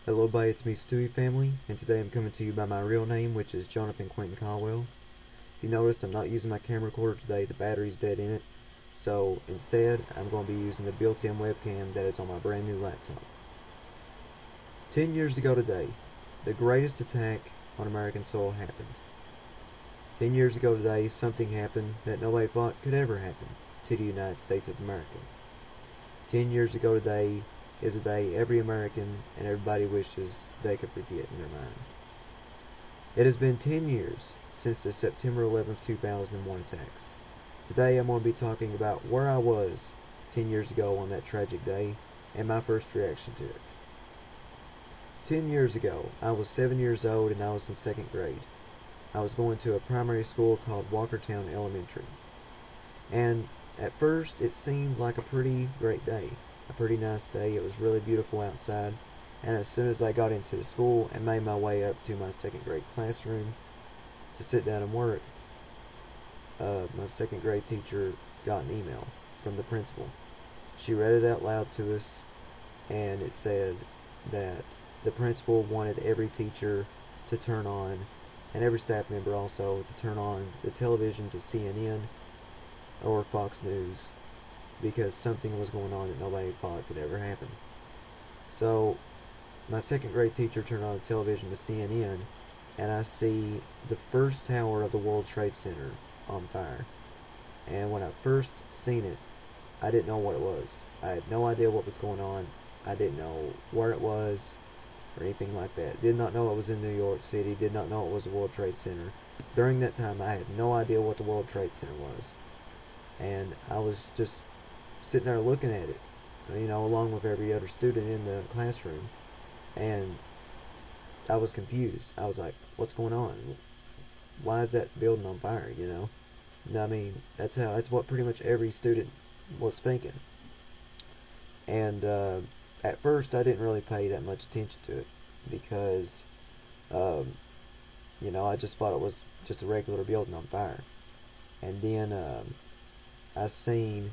Hello, buddy, it's me, Stewiefamily, and today I'm coming to you by my real name, which is Jonathan Quentin Caldwell. If you noticed, I'm not using my camera recorder today, the battery's dead in it, so instead, I'm going to be using the built-in webcam that is on my brand new laptop. 10 years ago today, the greatest attack on American soil happened. 10 years ago today, something happened that nobody thought could ever happen to the United States of America. 10 years ago today is a day every American and everybody wishes they could forget in their mind. It has been 10 years since the September 11th, 2001 attacks. Today I'm going to be talking about where I was 10 years ago on that tragic day and my first reaction to it. 10 years ago, I was 7 years old and I was in second grade. I was going to a primary school called Walkertown Elementary. And at first it seemed like a pretty great day, a pretty nice day. It was really beautiful outside, and as soon as I got into the school and made my way up to my second grade classroom to sit down and work, my second grade teacher got an email from the principal. She read it out loud to us, and it said that the principal wanted every teacher to turn on, and every staff member also, to turn on the television to CNN or Fox News, because something was going on that nobody thought could ever happen. So my second grade teacher turned on the television to CNN, and I see the first tower of the World Trade Center on fire. And when I first seen it, I didn't know what it was. I had no idea what was going on. I didn't know where it was or anything like that. Did not know it was in New York City. Did not know it was the World Trade Center. During that time, I had no idea what the World Trade Center was. And I was just sitting there looking at it, along with every other student in the classroom, and I was confused. I was like, what's going on? Why is that building on fire, I mean, that's what pretty much every student was thinking. And at first I didn't really pay that much attention to it because um, I just thought it was just a regular building on fire. And then I seen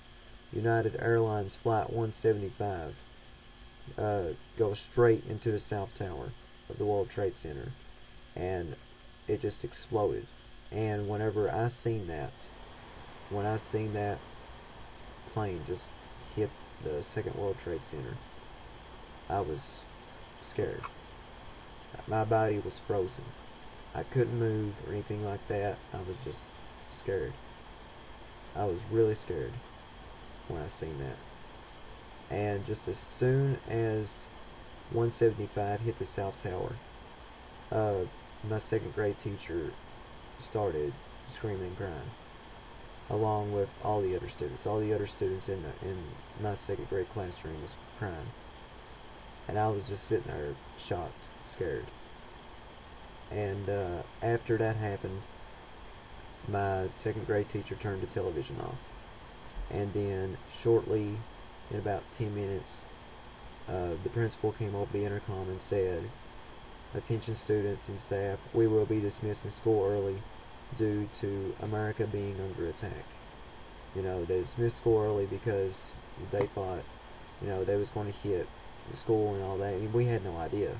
United Airlines Flight 175 go straight into the South Tower of the World Trade Center, and it just exploded. And when I seen that plane just hit the Second World Trade Center, I was scared. My body was frozen. I couldn't move or anything like that. I was just scared. I was really scared when I seen that. And just as soon as 175 hit the South Tower, my second grade teacher started screaming and crying, along with all the other students. All the other students in my second grade classroom was crying, and I was just sitting there shocked, scared. And after that happened, my second grade teacher turned the television off, and then shortly, in about 10 minutes, the principal came over the intercom and said, "Attention students and staff, we will be dismissing school early due to America being under attack." They dismissed school early because they thought, they was going to hit the school and all that. I mean, we had no idea.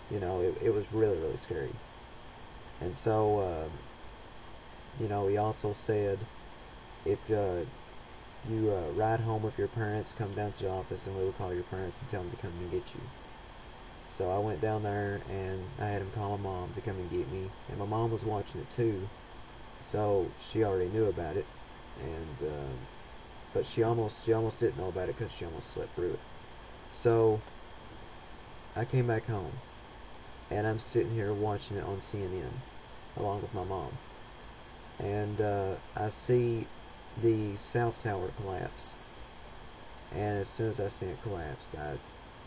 It was really, really scary. And so, he also said, if you ride home with your parents, come down to the office and we will call your parents and tell them to come and get you. So I went down there and I had him call my mom to come and get me, and my mom was watching it too, so she already knew about it, and but she almost didn't know about it because she almost slept through it. So I came back home and I'm sitting here watching it on CNN along with my mom, and I see the South Tower collapse, and as soon as I seen it collapsed, I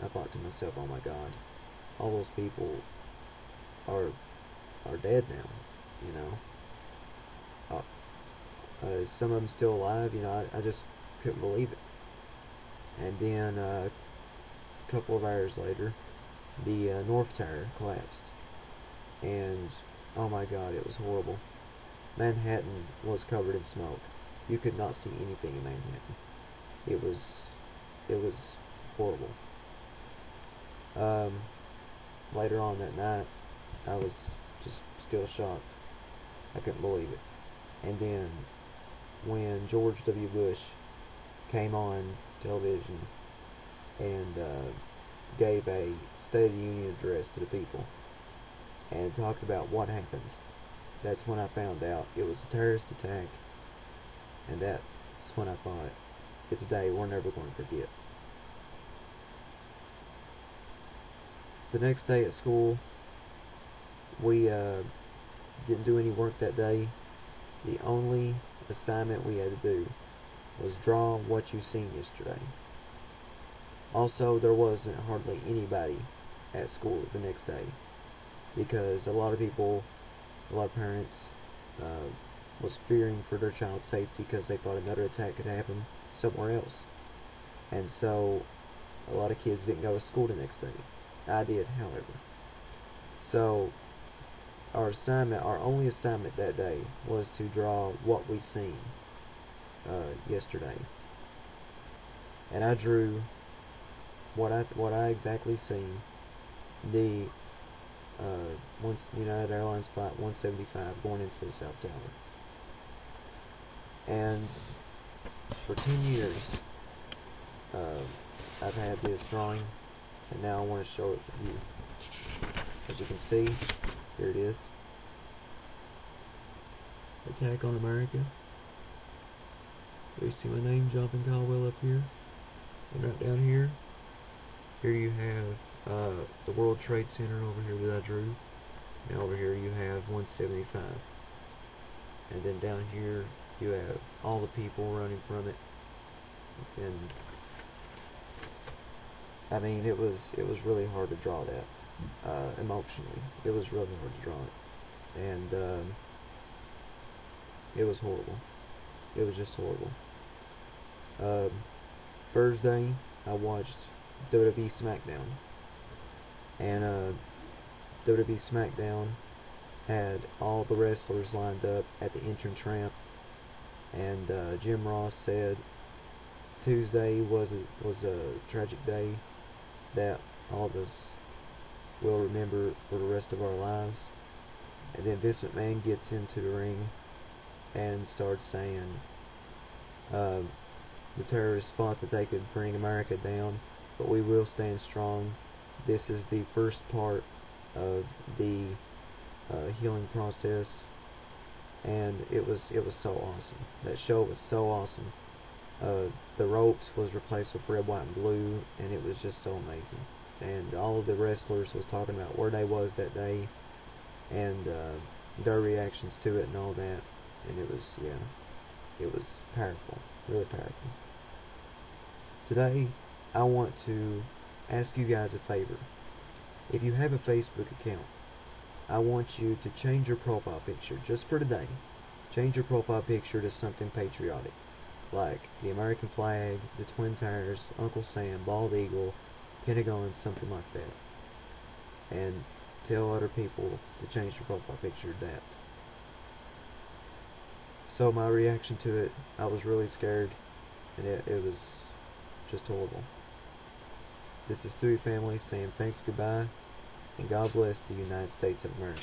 thought to myself, oh my God, all those people are dead now, some of them still alive, I just couldn't believe it. And then a couple of hours later, the North Tower collapsed, and oh my God, it was horrible. Manhattan was covered in smoke. You could not see anything in Manhattan. It was horrible. later on that night, I was just still shocked. I couldn't believe it. And then when George W. Bush came on television and gave a State of the Union address to the people and talked about what happened, that's when I found out it was a terrorist attack, and that's when I thought, it's a day we're never going to forget. The next day at school, we didn't do any work that day. The only assignment we had to do was draw what you seen yesterday. Also, there wasn't hardly anybody at school the next day because a lot of people, a lot of parents was fearing for their child's safety because they thought another attack could happen somewhere else. And so a lot of kids didn't go to school the next day. I did, however. So our only assignment that day was to draw what we seen yesterday. And I drew what I exactly seen, the United Airlines Flight 175 going into the South Tower. And for 10 years, I've had this drawing, and now I want to show it to you. As you can see, here it is. Attack on America. There you see my name, Jonathan Caldwell, up here. And right down here, you have the World Trade Center over here that I drew. And over here you have 175. And then down here you have all the people running from it. And I mean, it was really hard to draw that emotionally. It was really hard to draw it, and it was horrible. It was just horrible. Thursday, I watched WWE SmackDown, and WWE SmackDown had all the wrestlers lined up at the entrance ramp, and Jim Ross said Tuesday was a tragic day that all of us will remember for the rest of our lives. And then Vince McMahon gets into the ring and starts saying the terrorists thought that they could bring America down, but we will stand strong. This is the first part of the healing process, and it was so awesome. That show was so awesome. The ropes was replaced with red, white, and blue, and it was just so amazing. And all of the wrestlers was talking about where they was that day, and their reactions to it and all that. And it was, yeah, it was powerful, really powerful. Today, I want to ask you guys a favor. If you have a Facebook account, I want you to change your profile picture, just for today. Change your profile picture to something patriotic, like the American flag, the Twin Towers, Uncle Sam, Bald Eagle, Pentagon, something like that. And tell other people to change their profile picture to that. So my reaction to it, I was really scared, and it was just horrible. This is Stewiefamily saying thanks, goodbye, and God bless the United States of America.